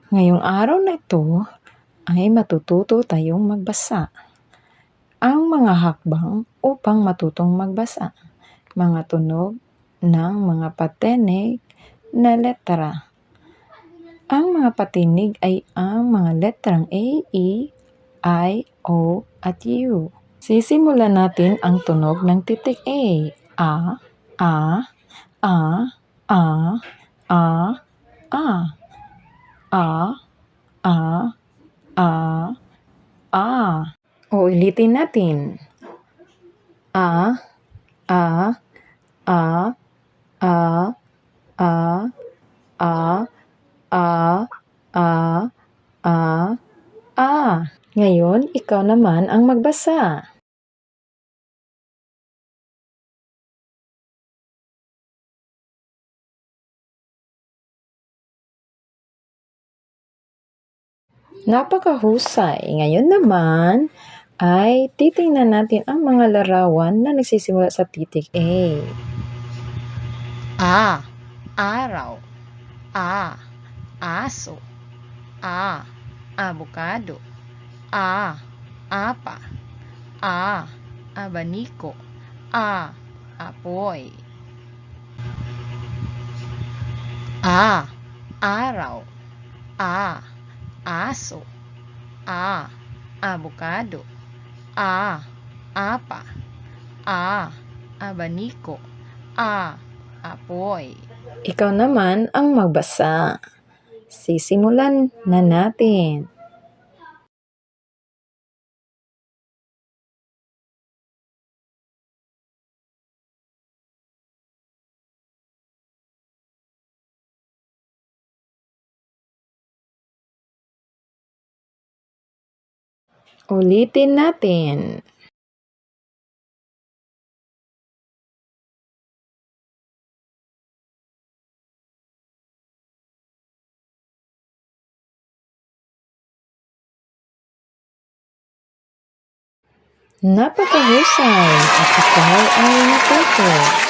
Ngayong araw na ito ay matututo tayong magbasa. Ang mga hakbang upang matutong magbasa. Mga tunog ng mga patinig na letra. Ang mga patinig ay ang mga letrang A, E, I, O, at U. Sisimulan natin ang tunog ng titik A. A, A, A, A, A, A. A, A, A, A. O ulitin natin. A, A, A, A, A, A, A, A, A, A. Ngayon, ikaw naman ang magbasa. Napakahusay. Ngayon naman ay titingnan natin ang mga larawan na nagsisimula sa titik A. A. Araw. A. Aso. A. Abukado. A. Apa. A. Abaniko. A. Apoy. A. Araw. A. Aso. A. Abukado. A. Apa. A. Abaniko. A. Apoy. Ikaw naman ang magbasa. Sisimulan na natin. Ulitin natin. Napakahusay at ikaw ay natuto.